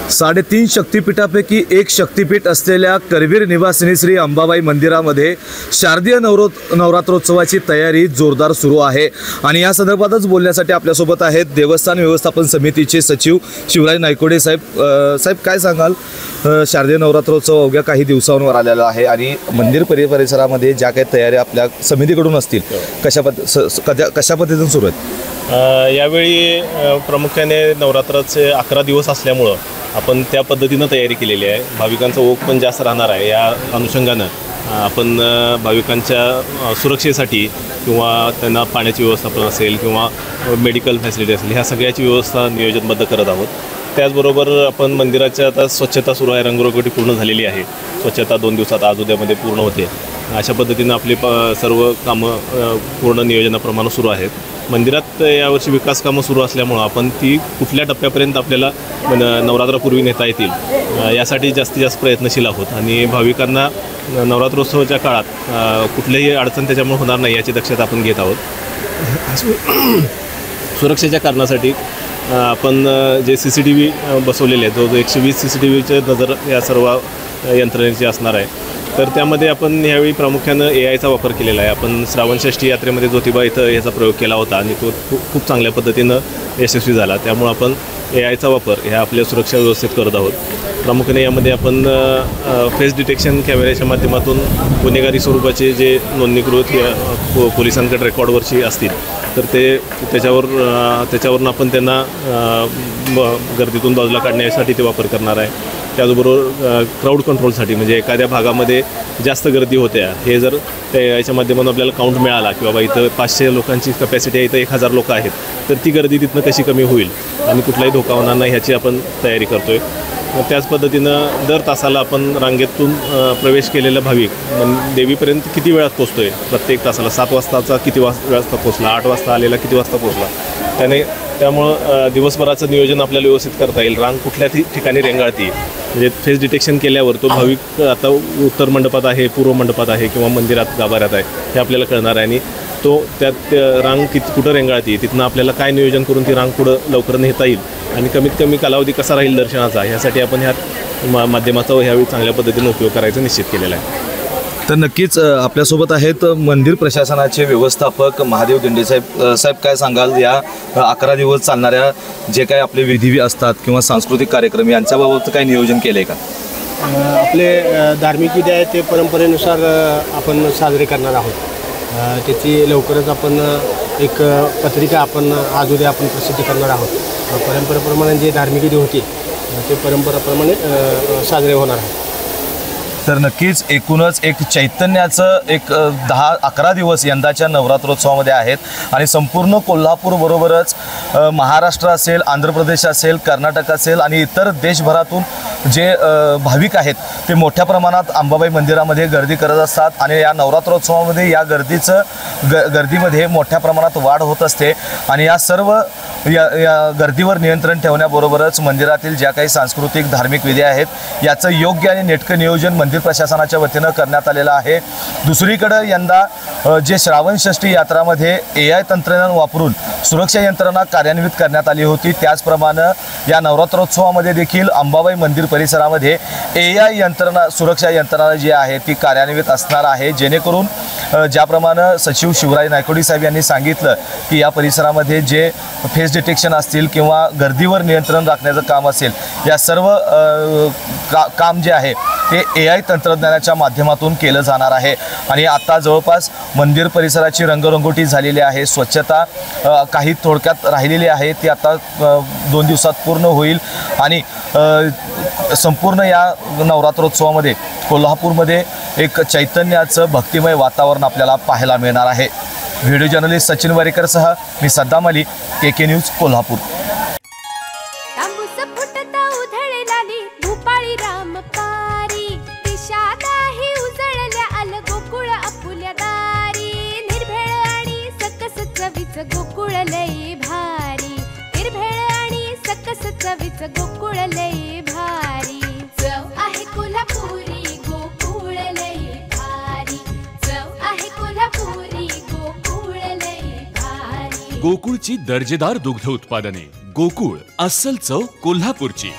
3.5 शक्तिपीठापैकी एक शक्तिपीठ असलेल्या करवीर निवासिनी श्री अंबाबाई मंदिरामध्ये शारदीय नवरात्रोत्सवाची तयारी जोरदार सुरू आहे। आणि या संदर्भातच बोलण्यासाठी आपल्यासोबत आहेत देवस्थान व्यवस्थापन समितीचे सचिव शिवराज नायकोडे साहेब। साहेब, काय सांगाल? शारदीय नवरात्रोत्सव अवघ्या काही दिवसांवर आलेला आहे आणि मंदिर परिसरामध्ये ज्या काही तयारी आपल्या समितीकडून असतील कशा पद्धतीने सुरू आहेत? यावेळी प्रामुख्याने नवरात्राचे 11 दिवस असल्यामुळं आपण त्या पद्धतीनं तयारी केलेली आहे। भाविकांचा ओघ पण जास्त राहणार आहे। या अनुषंगानं आपण भाविकांच्या सुरक्षेसाठी किंवा त्यांना पाण्याची व्यवस्थापन असेल किंवा मेडिकल फॅसिलिटी असेल, ह्या सगळ्याची व्यवस्था नियोजनबद्ध करत आहोत। त्याचबरोबर आपण मंदिराच्या आता स्वच्छता सुरू आहे, रंगरंगोटी पूर्ण झालेली आहे। स्वच्छता 2 दिवसात आज उद्यामध्ये पूर्ण होते। अशा पद्धतीनं आपली सर्व कामं पूर्ण नियोजनाप्रमाणे सुरू आहेत। मंदिरात यावर्षी विकास कामं सुरू असल्यामुळं आपण ती कुठल्या टप्प्यापर्यंत आपल्याला नवरात्रापूर्वी नेता येतील यासाठी जास्तीत जास्त प्रयत्नशील आहोत आणि भाविकांना नवरात्रोत्सवाच्या काळात कुठलीही अडचण त्याच्यामुळे होणार नाही याची दक्षता आपण घेत आहोत। सुरक्षेच्या कारणासाठी आपण जे CCTV बसवलेले आहेत, जो 120 CCTVचे नजर या सर्व यंत्रणेची असणार आहे। तर त्यामध्ये आपण ह्यावेळी प्रामुख्यानं AIचा वापर केलेला आहे। आपण श्रावणषष्ठी यात्रेमध्ये ज्योतिबा इथं याचा प्रयोग केला होता आणि तो खूप चांगल्या पद्धतीनं यशस्वी झाला। त्यामुळे आपण AIचा वापर ह्या आपल्या सुरक्षा व्यवस्थेत करत आहोत। प्रामुख्याने यामध्ये आपण फेस डिटेक्शन कॅमेऱ्याच्या माध्यमातून गुन्हेगारी स्वरूपाचे जे नोंदणीकृत पोलिसांकडे रेकॉर्डवरची असतील तर त्याच्यावरून आपण त्यांना गर्दीतून बाजूला काढण्यासाठी ते वापर करणार आहे। त्याचबरोबर क्राऊड कंट्रोलसाठी, म्हणजे एखाद्या भागामध्ये जास्त गर्दी होत्या, हे जर याच्या माध्यमातून आपल्याला काउंट मिळाला की बाबा इथं 500 लोकांची कॅपॅसिटी आहे, इथं 1000 लोक आहेत, तर ती गर्दी तिथनं कशी कमी होईल आणि कुठलाही धोका होणार नाही ह्याची आपण तयारी करतो आहे। त्याच पद्धतीनं दर तासाला आपण रांगेतून प्रवेश केलेला भाविक देवीपर्यंत किती वेळात पोचतो आहे, प्रत्येक तासाला 7 वाजताचा किती वाजता पोचला, 8 वाजता आलेला किती वाजता पोचला, त्यामुळं दिवसभराचं नियोजन आपल्याला व्यवस्थित करता येईल। रांग कुठल्या ठिकाणी रेंगाळती, म्हणजे फेस डिटेक्शन केल्यावर तो भाविक आता उत्तर मंडपात आहे, पूर्व मंडपात आहे किंवा मंदिरात गाभाऱ्यात आहे हे आपल्याला कळणार आहे आणि तो त्यात रांग कुठं रेंगाळती, तिथनं आपल्याला काय नियोजन करून ती रांग पुढं लवकर नेता येईल आणि कमीत कमी कालावधी कसा राहील दर्शनाचा, ह्यासाठी आपण ह्या माध्यमाचा ह्यावेळी चांगल्या पद्धतीने उपयोग करायचा निश्चित केलेला आहे। तर नक्कीच आपल्यासोबत आहेत मंदिर प्रशासनाचे व्यवस्थापक महादेव दिंडे साहेब। साहेब, काय सांगाल या 11 दिवस चालणाऱ्या जे काही आपले विधी असतात किंवा सांस्कृतिक कार्यक्रम यांच्याबाबत काय नियोजन केलं आहे का? आपले धार्मिक विधी आहे ते परंपरेनुसार आपण साजरे करणार आहोत। त्याची लवकरच आपण एक पत्रिका आपण आज उद्या आपण प्रसिद्ध करणार आहोत। परंपरेप्रमाणे जे धार्मिक विधी होते ते परंपरेप्रमाणे साजरे होणार आहेत। तर नक्कीच एकूणच एक चैतन्याचं 10-11 दिवस यंदाच्या नवरात्रोत्सवामध्ये आहेत आणि संपूर्ण कोल्हापूरबरोबरच महाराष्ट्र असेल, आंध्र प्रदेश असेल, कर्नाटक असेल आणि इतर देशभरातून जे भाविक आहेत ते मोठ्या प्रमाणात अंबाबाई मंदिरामध्ये गर्दी करत असतात आणि या नवरात्रोत्सवामध्ये या गर्दीमध्ये मोठ्या प्रमाणात वाढ होत असते आणि या सर्व या गर्दीवर नियंत्रण ठेवण्याबरोबरच मंदिरातील ज्या काही सांस्कृतिक धार्मिक विधी आहेत याचं योग्य आणि नेटकं नियोजन मंदिर प्रशासनाच्या वतीनं करण्यात आलेलं आहे। दुसरीकडे यंदा जे श्रावणषष्ठी यात्रामध्ये AI तंत्रज्ञान वापरून सुरक्षा यंत्रणा कार्यान्वित करण्यात आली होती, त्याचप्रमाणे या नवरात्रोत्सवामध्ये देखील अंबाबाई मंदिर परिसरामध्ये AI यंत्रणा सुरक्षा यंत्रणा जी आहे ती कार्यान्वित असणार आहे, जेणेकरून ज्याप्रमाणे सचिव शिवराज नायकोडे साहेब यांनी सांगितलं की या परिसरामध्ये जे फेस डिटेक्शन असतील किंवा गर्दीवर नियंत्रण राखण्याचं काम असेल, या सर्व काम जे आहे ते AI तंत्रज्ञानाच्या माध्यमातून केलं जाणार आहे। आणि आता जवळपास मंदिर परिसराची रंगरंगोटी झालेली आहे, स्वच्छता काही थोडक्यात राहिलेली आहे, ती आता 2 दिवसात पूर्ण होईल आणि संपूर्ण या नवरात्रोत्सवामध्ये कोल्हापूरमध्ये एक चैतन्याचं भक्तिमय वातावरण आपल्याला पाहायला मिळणार आहे। व्हिडिओ जर्नलिस्ट सचिन वारेकरसह मी सद्दाम अली, KK न्यूज कोल्हापूर। गोकुळ लई भारी, निर्भेळ आणि सकस चवीच गोकुळ लई भारी। चव आहे कोल्हापुरी, गोकुळ लई भारी। चव आहे कोल्हापुरी, गोकुळ लई भारी। गोकुळची दर्जेदार दुग्ध उत्पादने, गोकुळ अस्सल चव कोल्हापूरची।